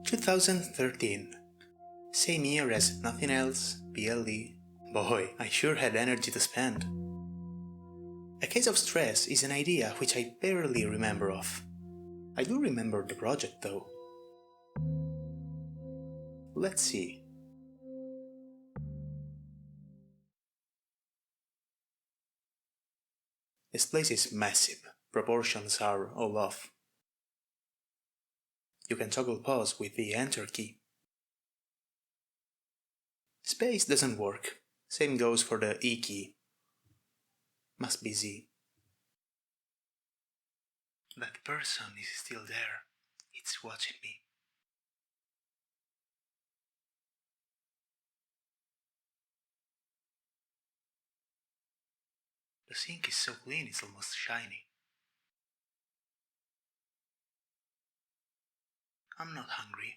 2013. Same year as Nothing Else, PLE. Boy, I sure had energy to spend. A Case of Stress is an idea which I barely remember of. I do remember the project though. Let's see. This place is massive, proportions are all off. You can toggle pause with the Enter key. Space doesn't work, same goes for the E key. Must be Z. That person is still there, it's watching me. The sink is so clean it's almost shiny. I'm not hungry.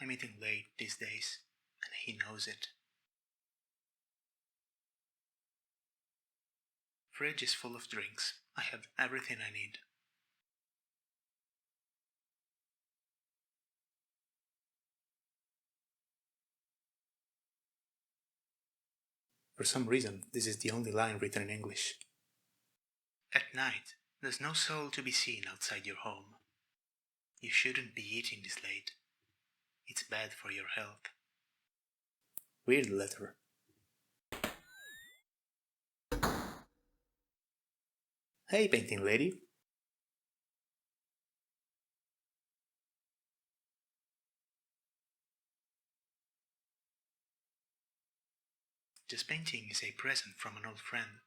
I'm eating late these days, and he knows it. Fridge is full of drinks. I have everything I need. For some reason, this is the only line written in English. At night, there's no soul to be seen outside your home. You shouldn't be eating this late. It's bad for your health. Weird letter. Hey, painting lady. This painting is a present from an old friend.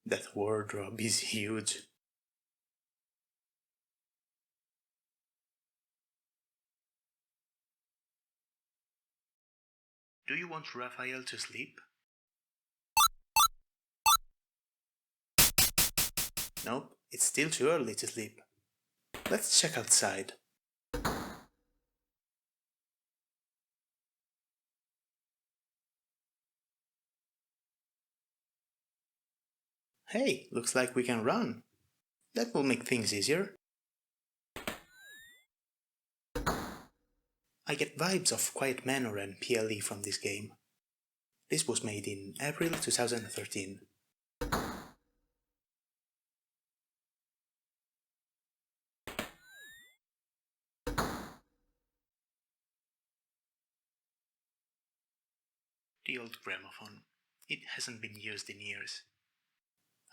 That wardrobe is huge. Do you want Raphael to sleep? Nope, it's still too early to sleep. Let's check outside. Hey, looks like we can run. That will make things easier. I get vibes of Quiet Manor and PLE from this game. This was made in April 2013. The old gramophone. It hasn't been used in years.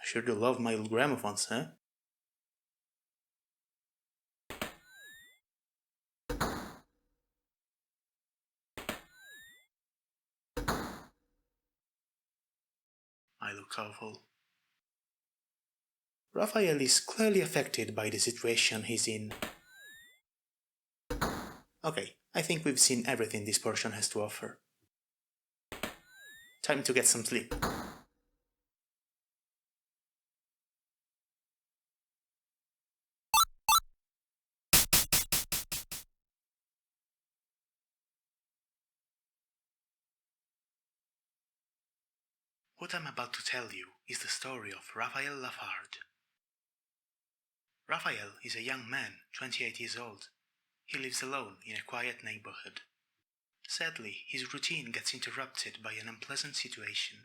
I sure do love my old gramophones, huh? I look awful. Raphael is clearly affected by the situation he's in. Okay, I think we've seen everything this portion has to offer. Time to get some sleep. What I'm about to tell you is the story of Raphael Lafarge. Raphael is a young man, 28 years old. He lives alone in a quiet neighborhood. Sadly, his routine gets interrupted by an unpleasant situation.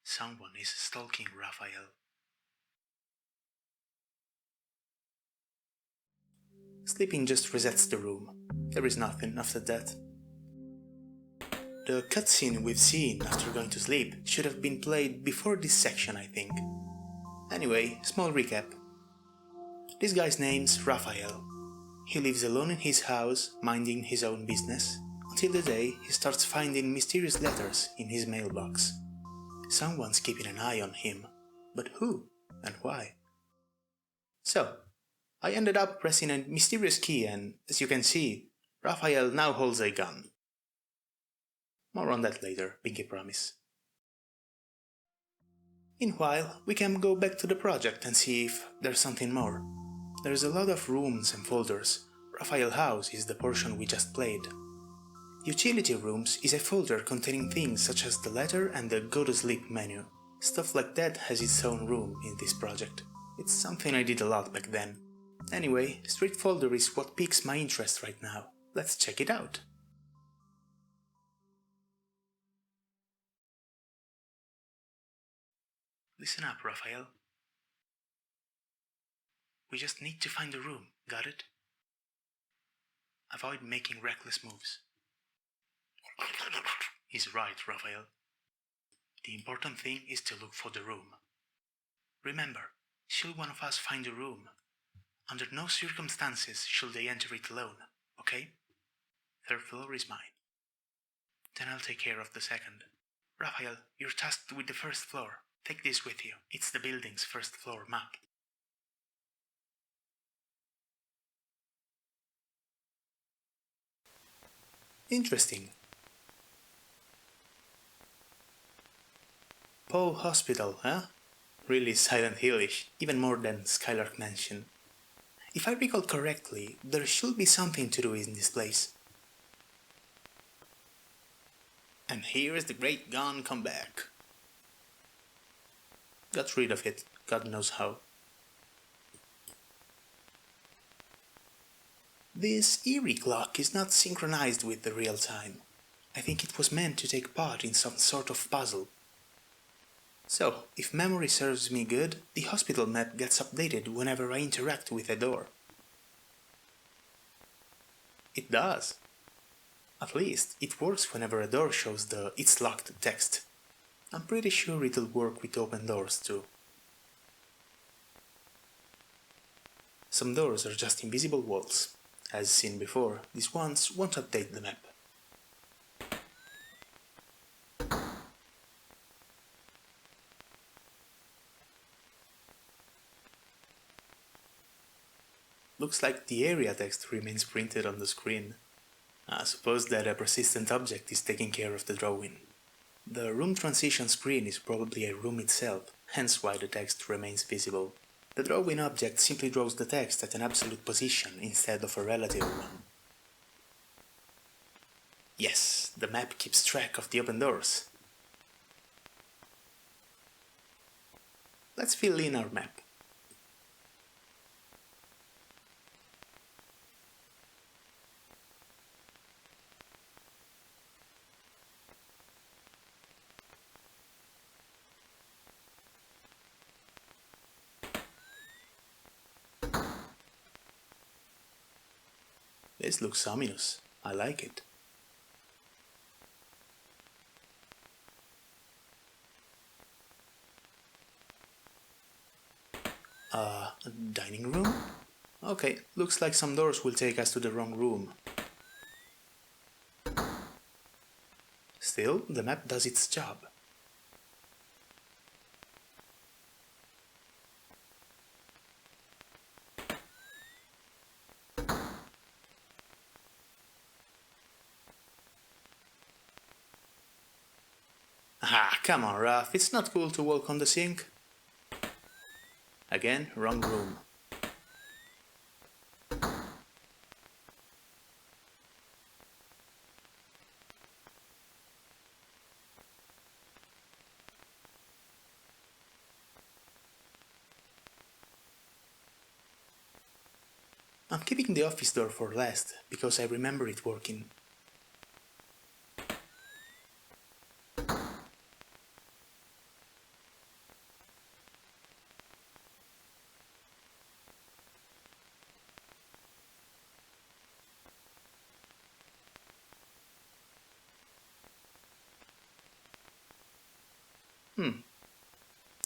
Someone is stalking Raphael. Sleeping just resets the room. There is nothing after that. The cutscene we've seen after going to sleep should have been played before this section, I think. Anyway, small recap. This guy's name's Raphael. He lives alone in his house, minding his own business, until the day he starts finding mysterious letters in his mailbox. Someone's keeping an eye on him, but who and why? So, I ended up pressing a mysterious key and, as you can see, Raphael now holds a gun. More on that later, pinky promise. Meanwhile, we can go back to the project and see if there's something more. There's a lot of rooms and folders. Raphael House is the portion we just played. Utility Rooms is a folder containing things such as the letter and the Go to Sleep menu. Stuff like that has its own room in this project. It's something I did a lot back then. Anyway, Street Folder is what piques my interest right now. Let's check it out. Listen up, Raphael. We just need to find a room, got it? Avoid making reckless moves. He's right, Raphael. The important thing is to look for the room. Remember, should one of us find a room, under no circumstances should they enter it alone, okay? Third floor is mine. Then I'll take care of the second. Raphael, you're tasked with the first floor. Take this with you. It's the building's first floor map. Interesting. Poe Hospital, huh? Really Silent Hillish, even more than Skylark Mansion. If I recall correctly, there should be something to do in this place. And here is the great gun come back. Got rid of it, God knows how. This eerie clock is not synchronized with the real time. I think it was meant to take part in some sort of puzzle. So, if memory serves me good, the hospital map gets updated whenever I interact with a door. It does. At least, it works whenever a door shows the "It's locked" text. I'm pretty sure it'll work with open doors too. Some doors are just invisible walls. As seen before, these ones won't update the map. Looks like the area text remains printed on the screen. I suppose that a persistent object is taking care of the drawing. The room transition screen is probably a room itself, hence why the text remains visible. The drawing object simply draws the text at an absolute position instead of a relative one. Yes, the map keeps track of the open doors. Let's fill in our map. This looks ominous. I like it. Dining room? Okay, looks like some doors will take us to the wrong room. Still, the map does its job. Ah, come on, Raph, it's not cool to walk on the sink. Again, wrong room. I'm keeping the office door for last, because I remember it working.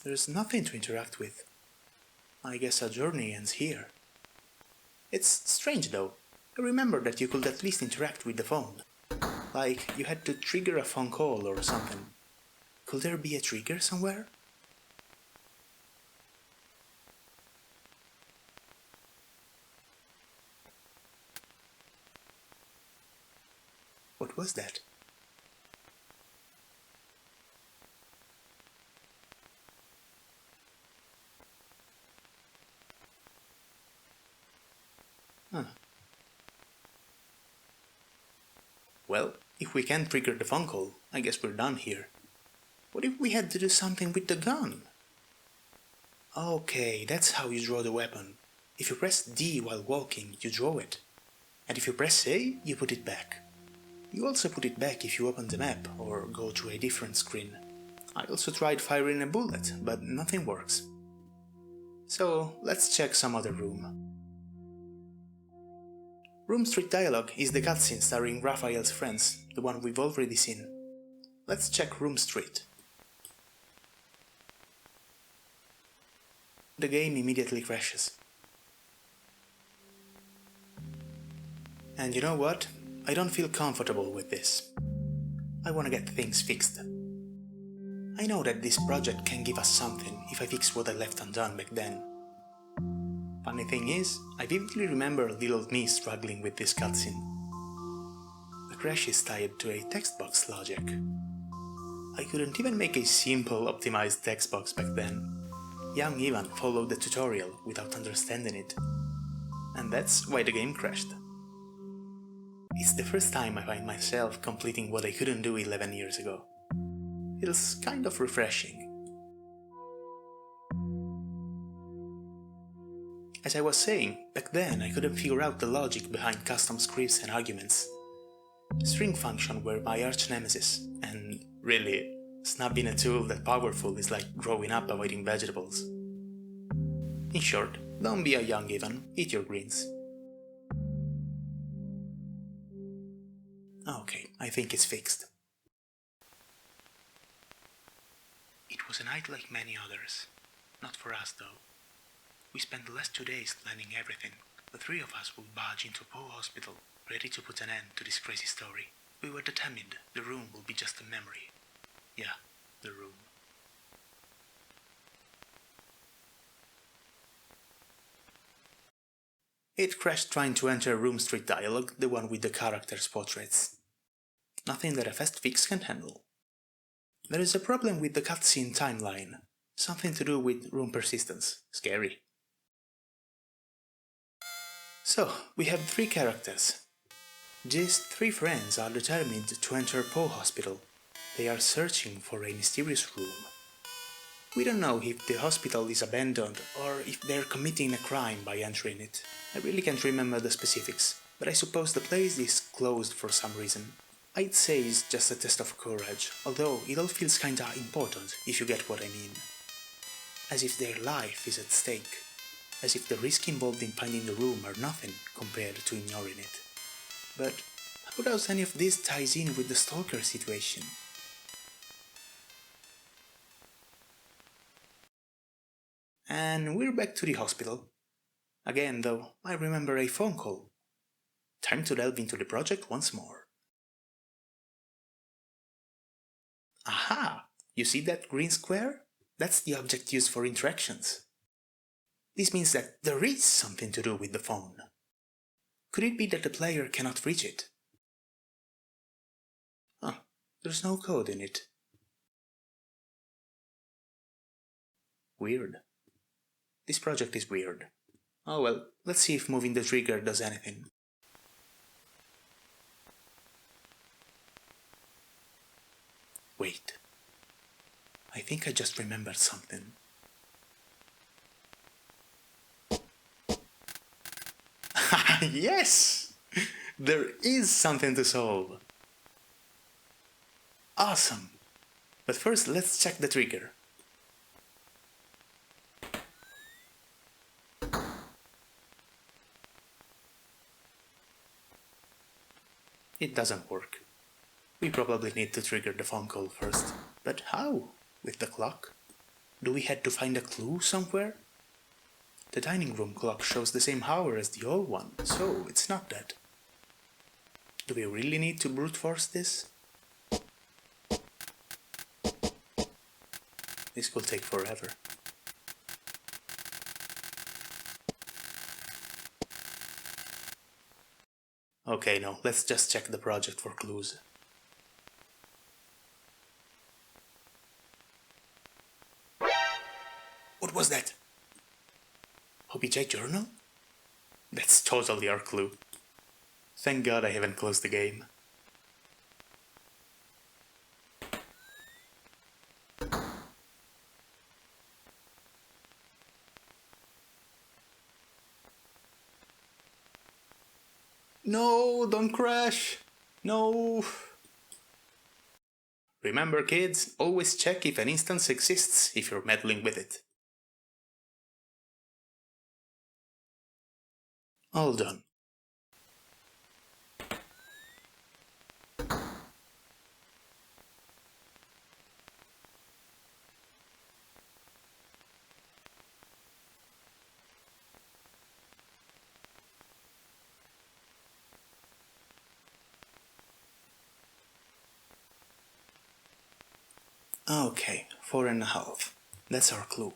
There's nothing to interact with. I guess our journey ends here. It's strange though. I remember that you could at least interact with the phone. Like, you had to trigger a phone call or something. Could there be a trigger somewhere? What was that? Huh. Well, if we can't trigger the phone call, I guess we're done here. What if we had to do something with the gun? Okay, that's how you draw the weapon. If you press D while walking, you draw it. And if you press A, you put it back. You also put it back if you open the map or go to a different screen. I also tried firing a bullet, but nothing works. So let's check some other room. Room Street Dialogue is the cutscene starring Raphael's friends, the one we've already seen. Let's check Room Street. The game immediately crashes. And you know what? I don't feel comfortable with this. I want to get things fixed. I know that this project can give us something if I fix what I left undone back then. Funny thing is, I vividly remember little me struggling with this cutscene. The crash is tied to a text box logic. I couldn't even make a simple optimized text box back then. Young Ivan followed the tutorial without understanding it. And that's why the game crashed. It's the first time I find myself completing what I couldn't do 11 years ago. Feels kind of refreshing. As I was saying, back then I couldn't figure out the logic behind custom scripts and arguments. String function were my arch nemesis, and really, snubbing a tool that powerful is like growing up avoiding vegetables. In short, don't be a young Ivan, eat your greens. Okay, I think it's fixed. It was a night like many others. Not for us though. We spent the last 2 days planning everything. The three of us would barge into Poe Hospital, ready to put an end to this crazy story. We were determined the room will be just a memory. Yeah, the room. It crashed trying to enter Room Street Dialogue, the one with the characters' portraits. Nothing that a fast fix can handle. There is a problem with the cutscene timeline. Something to do with room persistence. Scary. So, we have 3 characters. These 3 friends are determined to enter Poe Hospital. They are searching for a mysterious room. We don't know if the hospital is abandoned or if they're committing a crime by entering it. I really can't remember the specifics, but I suppose the place is closed for some reason. I'd say it's just a test of courage, although it all feels kinda important if you get what I mean. As if their life is at stake. As if the risk involved in finding the room are nothing compared to ignoring it. But how does any of this ties in with the stalker situation? And we're back to the hospital. Again though, I remember a phone call. Time to delve into the project once more. Aha! You see that green square? That's the object used for interactions. This means that there is something to do with the phone. Could it be that the player cannot reach it? Huh, there's no code in it. Weird. This project is weird. Oh well, let's see if moving the trigger does anything. Wait. I think I just remembered something. Yes! There is something to solve. Awesome! But first let's check the trigger. It doesn't work. We probably need to trigger the phone call first. But how? With the clock? Do we have to find a clue somewhere? The dining room clock shows the same hour as the old one, so it's not that. Do we really need to brute force this? This will take forever. Okay, no, let's just check the project for clues. What was that? OBJ journal? That's totally our clue. Thank God I haven't closed the game. No, don't crash! No! Remember kids, always check if an instance exists if you're meddling with it. All done. Okay, 4.5. That's our clue.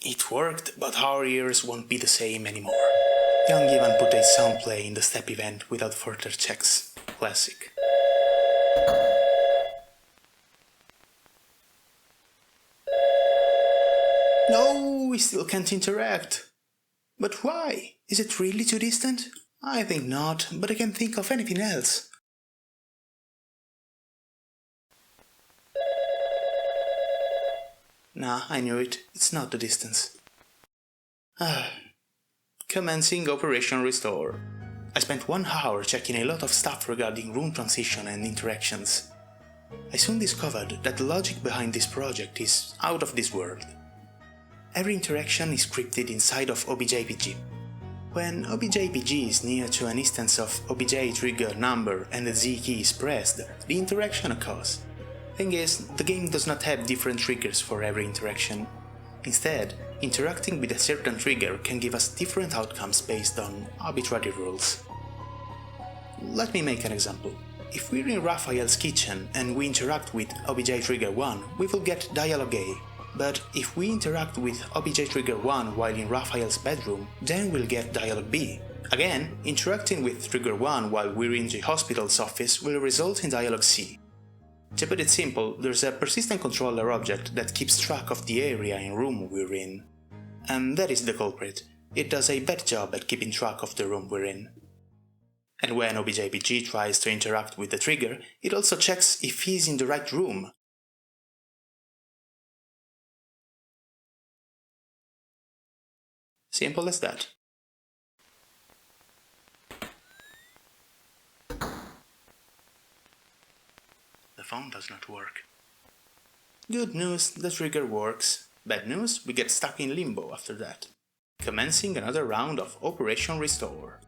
It worked, but our ears won't be the same anymore. Young even put a sound play in the step event without further checks. Classic. No, we still can't interact. But why? Is it really too distant? I think not, but I can't think of anything else. Nah, I knew it. It's not the distance. Commencing Operation Restore. I spent 1 hour checking a lot of stuff regarding room transition and interactions. I soon discovered that the logic behind this project is out of this world. Every interaction is scripted inside of objpg. When objpg is near to an instance of obj trigger number and the Z key is pressed, the interaction occurs. Thing is, the game does not have different triggers for every interaction. Instead, interacting with a certain trigger can give us different outcomes based on arbitrary rules. Let me make an example. If we're in Raphael's kitchen and we interact with obj trigger 1, we will get dialogue A. But if we interact with obj trigger 1 while in Raphael's bedroom, then we'll get dialogue B. Again, interacting with trigger 1 while we're in the hospital's office will result in dialogue C. To put it simple, there's a persistent controller object that keeps track of the area and room we're in. And that is the culprit. It does a bad job at keeping track of the room we're in. And when objpg tries to interact with the trigger, it also checks if he's in the right room. Simple as that. The phone does not work. Good news, the trigger works. Bad news, we get stuck in limbo after that. Commencing another round of Operation Restore.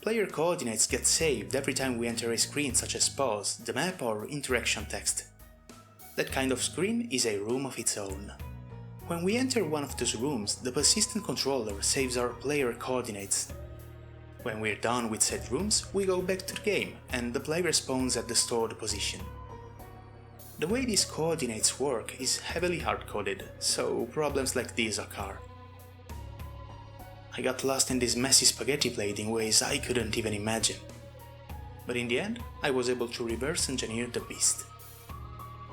Player coordinates get saved every time we enter a screen such as pause, the map or interaction text. That kind of screen is a room of its own. When we enter one of those rooms, the persistent controller saves our player coordinates. When we're done with said rooms, we go back to the game and the player spawns at the stored position. The way these coordinates work is heavily hard-coded, so problems like these occur. I got lost in this messy spaghetti plate in ways I couldn't even imagine. But in the end, I was able to reverse engineer the beast.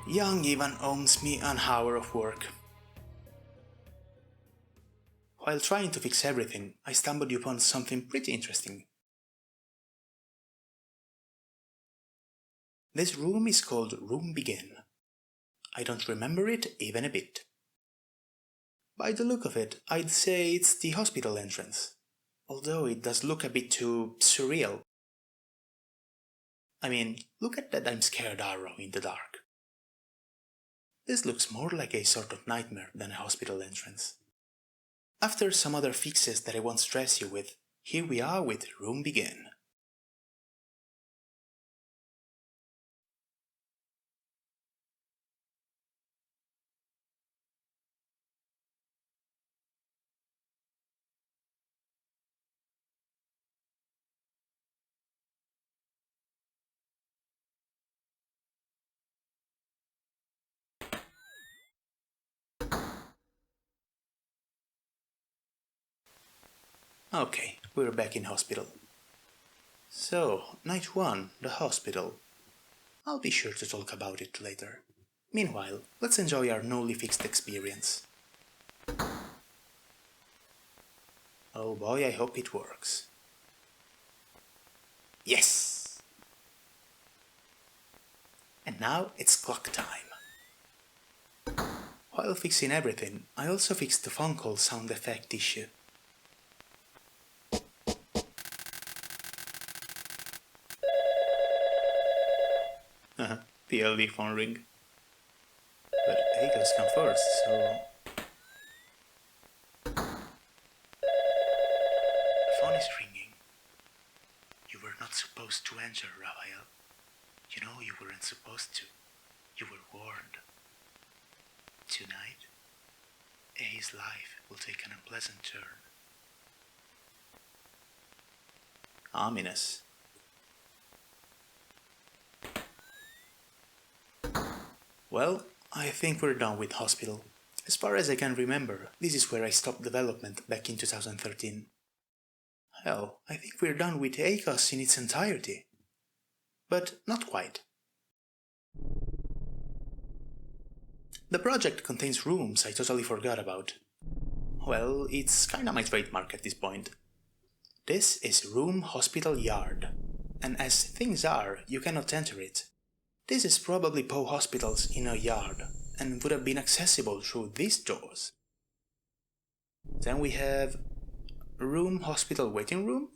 Young even owns me an hour of work. While trying to fix everything, I stumbled upon something pretty interesting. This room is called Room Begin. I don't remember it even a bit. By the look of it, I'd say it's the hospital entrance, although it does look a bit too surreal. I mean, look at that I'm scared arrow in the dark. This looks more like a sort of nightmare than a hospital entrance. After some other fixes that I won't stress you with, here we are with Room Begin. Okay, we're back in hospital. So, night 1, the hospital. I'll be sure to talk about it later. Meanwhile, let's enjoy our newly fixed experience. Oh boy, I hope it works. Yes! And now it's clock time. While fixing everything, I also fixed the phone call sound effect issue. PLV phone ring. But Eagles come first, so... The phone is ringing. You were not supposed to enter, Raphael. You know you weren't supposed to. You were warned. Tonight, A's life will take an unpleasant turn. Ominous. Well, I think we're done with Hospital. As far as I can remember, this is where I stopped development back in 2013. Hell, I think we're done with ACOS in its entirety. But not quite. The project contains rooms I totally forgot about. Well, it's kinda my trademark at this point. This is Room Hospital Yard, and as things are, you cannot enter it. This is probably Poe Hospital's inner yard, and would have been accessible through these doors. Then we have Room Hospital Waiting Room?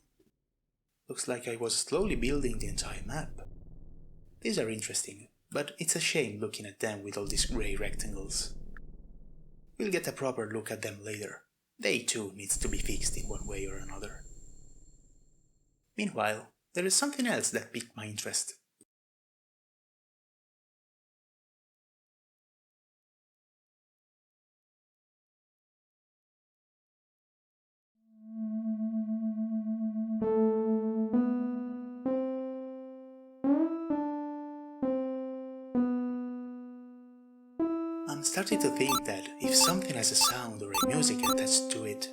Looks like I was slowly building the entire map. These are interesting, but it's a shame looking at them with all these grey rectangles. We'll get a proper look at them later. They too needs to be fixed in one way or another. Meanwhile, there is something else that piqued my interest. I'm starting to think that if something has a sound or a music attached to it,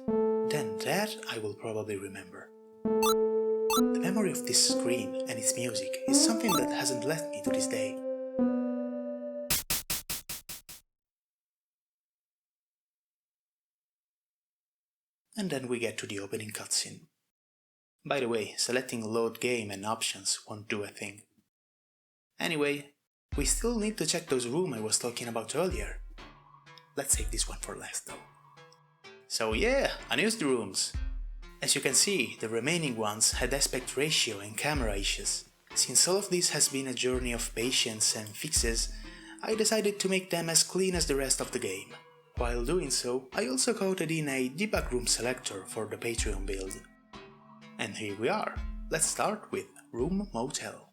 then that I will probably remember. The memory of this screen and its music is something that hasn't left me to this day. And then we get to the opening cutscene. By the way, selecting load game and options won't do a thing. Anyway, we still need to check those rooms I was talking about earlier. Let's save this one for last though. So yeah, unused rooms. As you can see, the remaining ones had aspect ratio and camera issues. Since all of this has been a journey of patience and fixes, I decided to make them as clean as the rest of the game. While doing so, I also coded in a debug room selector for the Patreon build. And here we are. Let's start with Room Motel.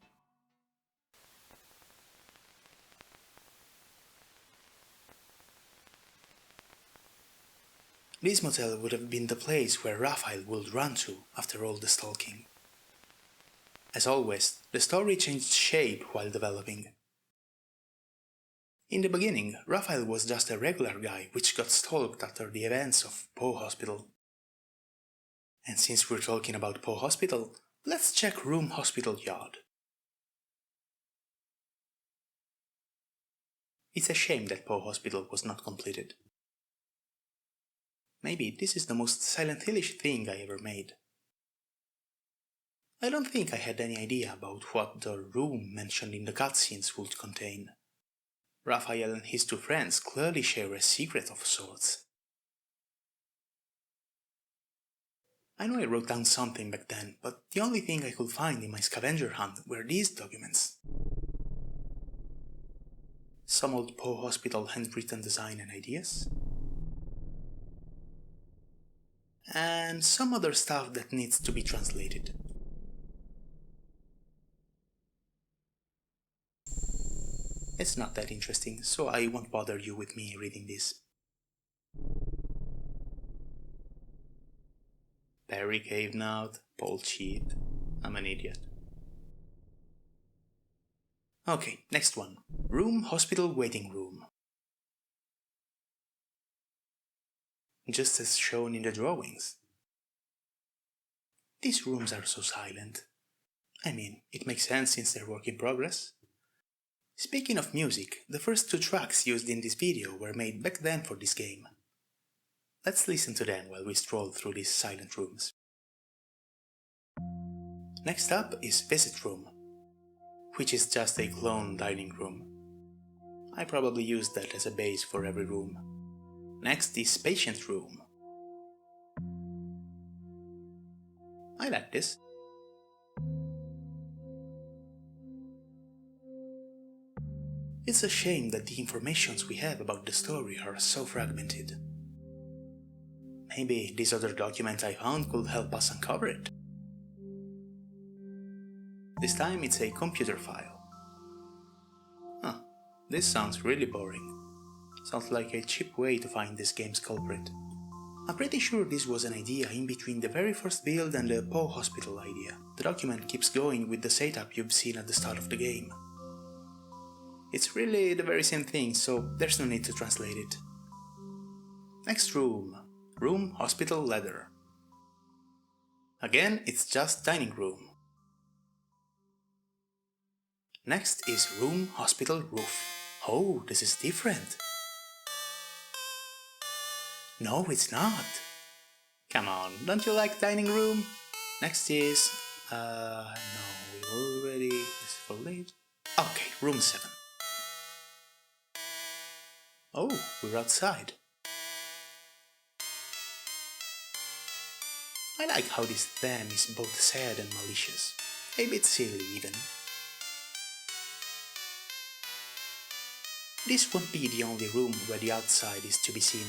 This motel would have been the place where Raphael would run to after all the stalking. As always, the story changed shape while developing. In the beginning, Raphael was just a regular guy which got stalked after the events of Poe Hospital. And since we're talking about Poe Hospital, let's check Room Hospital Yard. It's a shame that Poe Hospital was not completed. Maybe this is the most Silent Hillish thing I ever made. I don't think I had any idea about what the room mentioned in the cutscenes would contain. Raphael and his two friends clearly share a secret of sorts. I know I wrote down something back then, but the only thing I could find in my scavenger hunt were these documents. Some old Poe Hospital handwritten design and ideas. And some other stuff that needs to be translated. It's not that interesting, so I won't bother you with me reading this. Perry Cave Note, Paul Cheat. I'm an idiot. Okay, next one. Room Hospital Waiting Room. Just as shown in the drawings. These rooms are so silent. I mean, it makes sense since they're work in progress. Speaking of music, the first two tracks used in this video were made back then for this game. Let's listen to them while we stroll through these silent rooms. Next up is Visit Room, which is just a clone dining room. I probably use that as a base for every room. Next is Patient Room. I like this. It's a shame that the informations we have about the story are so fragmented. Maybe this other document I found could help us uncover it. This time it's a computer file. Huh, this sounds really boring. Sounds like a cheap way to find this game's culprit. I'm pretty sure this was an idea in between the very first build and the Poe Hospital idea. The document keeps going with the setup you've seen at the start of the game. It's really the very same thing, so there's no need to translate it. Next room. Room, hospital, ladder. Again, it's just dining room. Next is room, hospital, roof. Oh, this is different. No, it's not. Come on, don't you like dining room? Next is... no, we already... It's for late. Okay, room 7. Oh, we're outside. I like how this theme is both sad and malicious. A bit silly even. This won't be the only room where the outside is to be seen.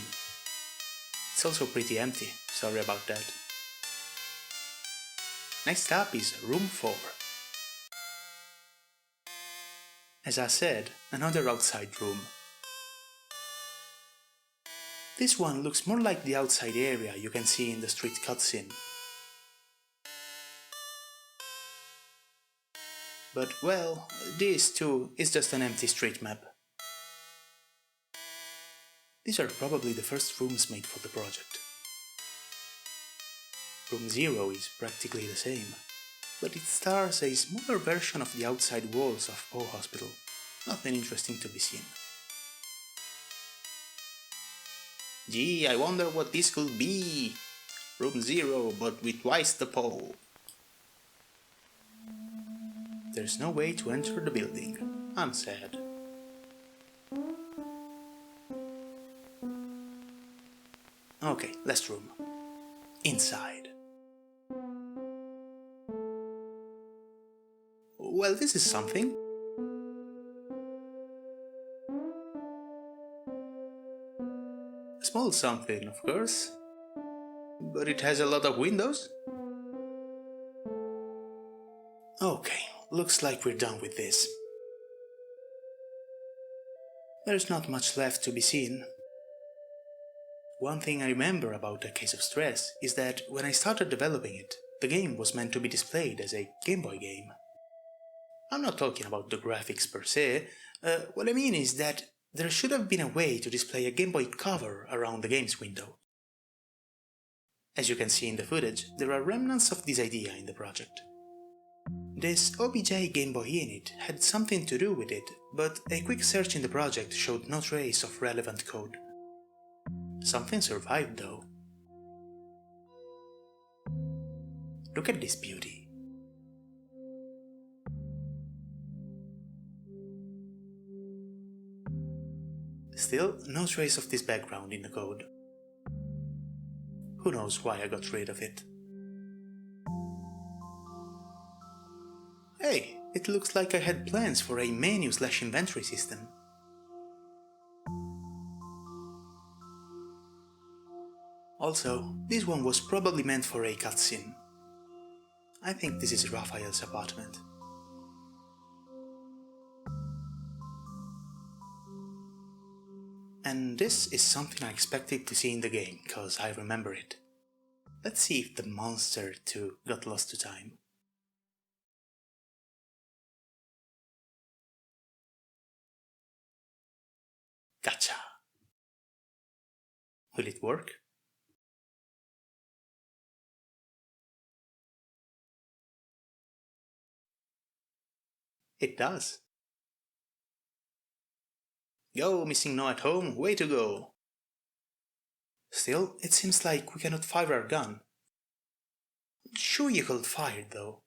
It's also pretty empty, sorry about that. Next up is room 4. As I said, another outside room. This one looks more like the outside area you can see in the street cutscene. But well, this too is just an empty street map. These are probably the first rooms made for the project. Room 0 is practically the same, but it stars a smaller version of the outside walls of Poe Hospital. Nothing interesting to be seen. Gee, I wonder what this could be. Room 0, but with twice the Poe. There's no way to enter the building. I'm sad. Okay, last room. Inside. Well, this is something. A small something, of course. But it has a lot of windows. Okay, looks like we're done with this. There's not much left to be seen. One thing I remember about A Case of Stress is that when I started developing it, the game was meant to be displayed as a Game Boy game. I'm not talking about the graphics per se, what I mean is that there should have been a way to display a Game Boy cover around the game's window. As you can see in the footage, there are remnants of this idea in the project. This OBJ Game Boy init had something to do with it, but a quick search in the project showed no trace of relevant code. Something survived though. Look at this beauty. Still, no trace of this background in the code. Who knows why I got rid of it. Hey, it looks like I had plans for a menu/inventory system. Also, this one was probably meant for a cutscene. I think this is Raphael's apartment. And this is something I expected to see in the game, cause I remember it. Let's see if the monster too got lost to time. Gotcha! Will it work? It does. Go, missing no at home, way to go! Still, it seems like we cannot fire our gun. Sure you could fire it though.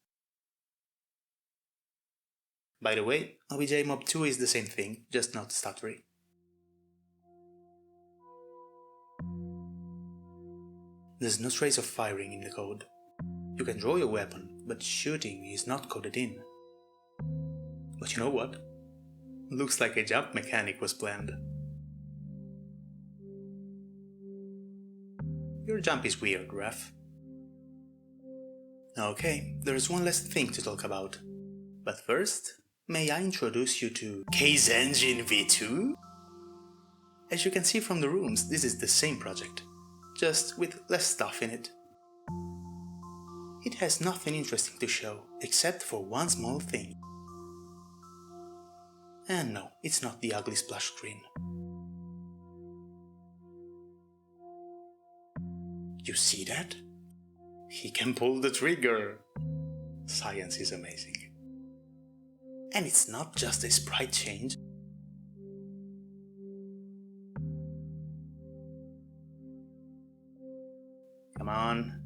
By the way, OBJ Mob 2 is the same thing, just not stuttery. There's no trace of firing in the code. You can draw your weapon, but shooting is not coded in. But you know what? Looks like a jump mechanic was planned. Your jump is weird, Raph. Okay, there's one last thing to talk about. But first, may I introduce you to Case Engine V2? As you can see from the rooms, this is the same project, just with less stuff in it. It has nothing interesting to show, except for one small thing. And no, it's not the ugly splash screen. You see that? He can pull the trigger! Science is amazing. And it's not just a sprite change. Come on.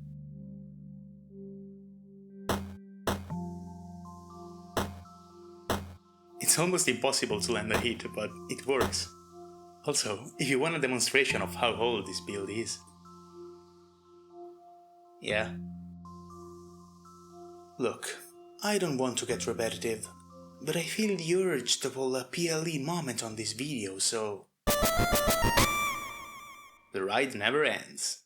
It's almost impossible to land a hit, but it works. Also, if you want a demonstration of how old this build is. Yeah. Look, I don't want to get repetitive, but I feel the urge to pull a PLE moment on this video, so... The ride never ends.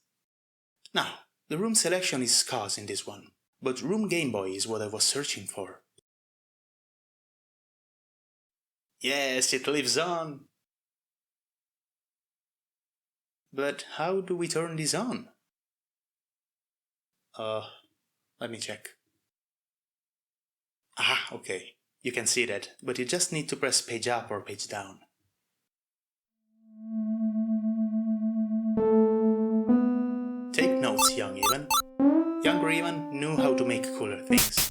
Now, the room selection is scarce in this one, but room Game Boy is what I was searching for. Yes, it lives on! But how do we turn this on? Let me check. Ah, okay. You can see that, but you just need to press page up or page down. Take notes, young Ivan. Younger Ivan knew how to make cooler things.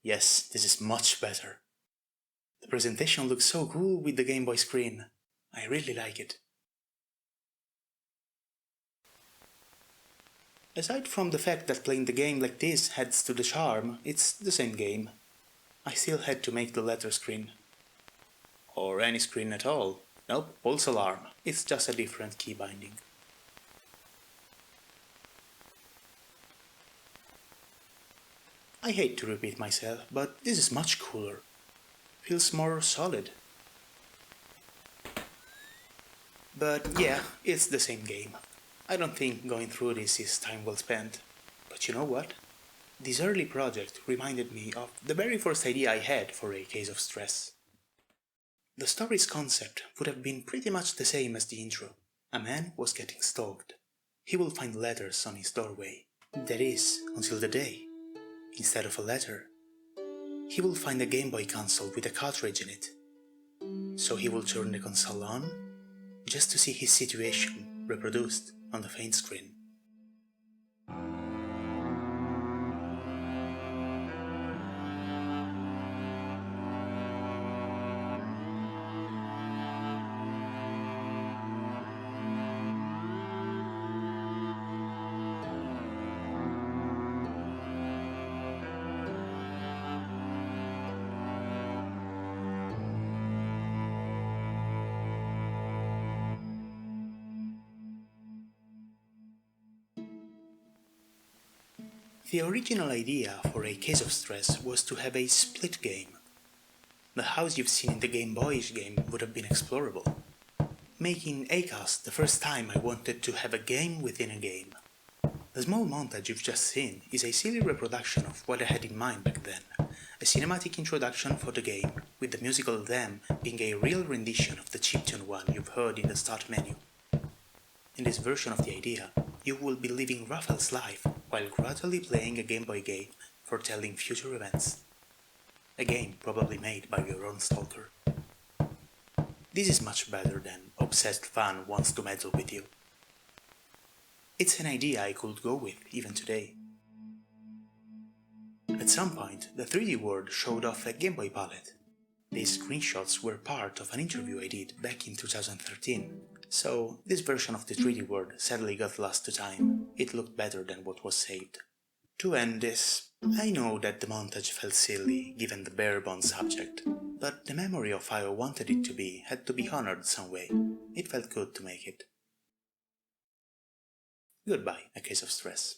Yes, this is much better. The presentation looks so cool with the Game Boy screen. I really like it. Aside from the fact that playing the game like this adds to the charm, it's the same game. I still had to make the letter screen. Or any screen at all. Nope, false alarm. It's just a different key binding. I hate to repeat myself, but this is much cooler. Feels more solid. But yeah, it's the same game. I don't think going through this is time well spent. But you know what? This early project reminded me of the very first idea I had for A Case of Stress. The story's concept would have been pretty much the same as the intro. A man was getting stalked. He will find letters on his doorway. That is, until the day. Instead of a letter, he will find a Game Boy console with a cartridge in it. So he will turn the console on, just to see his situation reproduced on the faint screen. The original idea for A Case of Stress was to have a split game. The house you've seen in the Game Boyish game would have been explorable, making ACAS the first time I wanted to have a game within a game. The small montage you've just seen is a silly reproduction of what I had in mind back then, a cinematic introduction for the game, with the musical Them being a real rendition of the chiptune one you've heard in the start menu. In this version of the idea, you will be living Raphael's life while gradually playing a Game Boy game foretelling future events. A game probably made by your own stalker. This is much better than obsessed fan wants to meddle with you. It's an idea I could go with even today. At some point, the 3D world showed off a Game Boy palette. These screenshots were part of an interview I did back in 2013. So, this version of the 3D world sadly got lost to time. It looked better than what was saved. To end this, I know that the montage felt silly given the bare-bones subject, but the memory of how I wanted it to be had to be honored some way. It felt good to make it. Goodbye, a case of stress.